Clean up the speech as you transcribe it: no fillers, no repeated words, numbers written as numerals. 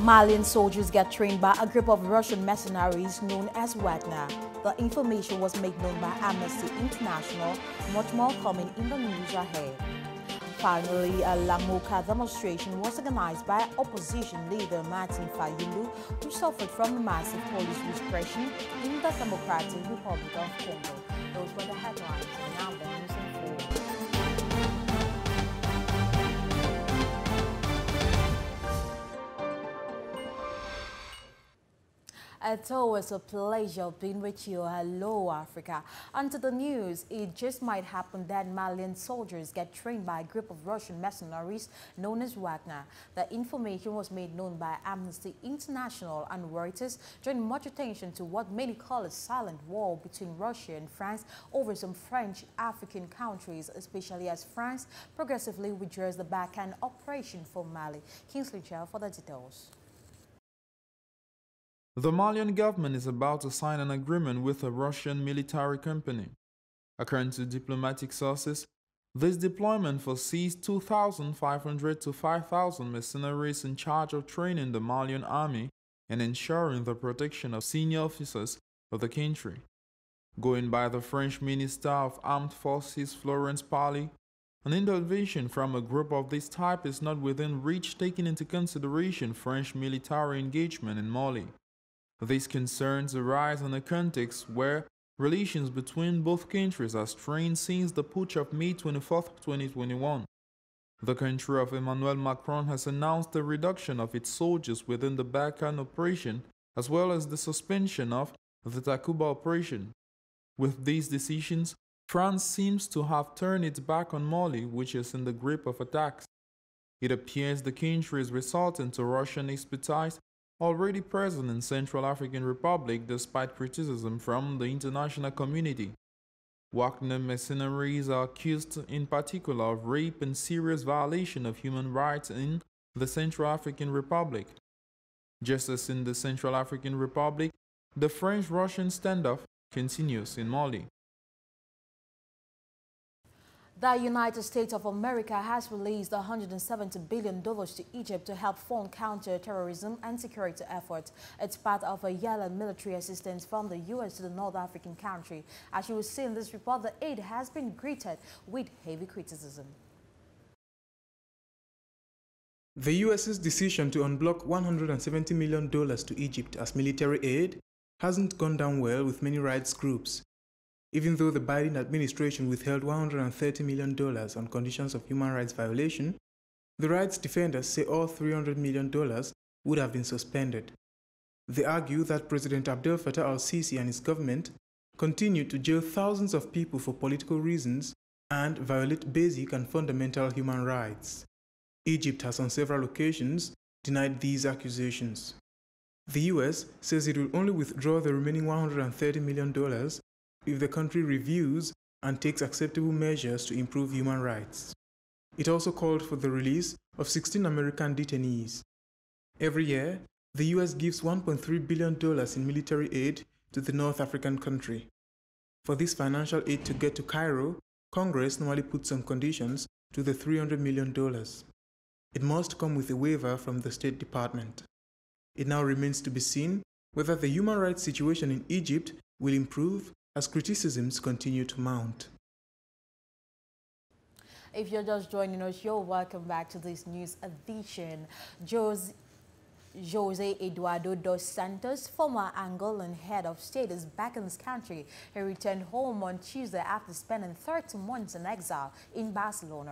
Malian soldiers get trained by a group of Russian mercenaries known as WAGNER. The information was made known by Amnesty International, much more coming in the news ahead. Finally, a LAMUKA demonstration was organized by opposition leader Martin Fayulu, who suffered from massive police repression in the Democratic Republic of Congo. Those were the headlines, and now the news in full. It's always a pleasure being with you. Hello, Africa. And to the news, it just might happen that Malian soldiers get trained by a group of Russian mercenaries known as WAGNER. The information was made known by Amnesty International and Reuters, drawing much attention to what many call a silent war between Russia and France over some French African countries, especially as France progressively withdraws the backhand operation for Mali. Kingsley Chell for the details. The Malian government is about to sign an agreement with a Russian military company. According to diplomatic sources, this deployment foresees 2,500 to 5,000 mercenaries in charge of training the Malian army and ensuring the protection of senior officers of the country. Going by the French Minister of Armed Forces Florence Parly, an intervention from a group of this type is not within reach, taking into consideration French military engagement in Mali. These concerns arise in a context where relations between both countries are strained since the putsch of May 24, 2021. The country of Emmanuel Macron has announced the reduction of its soldiers within the Barkhane operation, as well as the suspension of the Takuba operation. With these decisions, France seems to have turned its back on Mali, which is in the grip of attacks. It appears the country is resorting to Russian expertise already present in Central African Republic despite criticism from the international community. WAGNER mercenaries are accused in particular of rape and serious violation of human rights in the Central African Republic. Just as in the Central African Republic, the French-Russian standoff continues in Mali. The United States of America has released $170 billion to Egypt to help fund counter-terrorism and security efforts. It's part of a yearly military assistance from the U.S. to the North African country. As you will see in this report, the aid has been greeted with heavy criticism. The U.S.'s decision to unblock $170 million to Egypt as military aid hasn't gone down well with many rights groups. Even though the Biden administration withheld $130 million on conditions of human rights violation, the rights defenders say all $300 million would have been suspended. They argue that President Abdel Fattah al-Sisi and his government continue to jail thousands of people for political reasons and violate basic and fundamental human rights. Egypt has on several occasions denied these accusations. The U.S. says it will only withdraw the remaining $130 million if the country reviews and takes acceptable measures to improve human rights. It also called for the release of 16 American detainees. Every year, the U.S. gives $1.3 billion in military aid to the North African country. For this financial aid to get to Cairo, Congress normally puts some conditions to the $300 million. It must come with a waiver from the State Department. It now remains to be seen whether the human rights situation in Egypt will improve as criticisms continue to mount. If you're just joining us, you're welcome back to this news edition. Jose Eduardo dos Santos, former Angolan head of state, is back in this country. He returned home on Tuesday after spending 30 months in exile in Barcelona.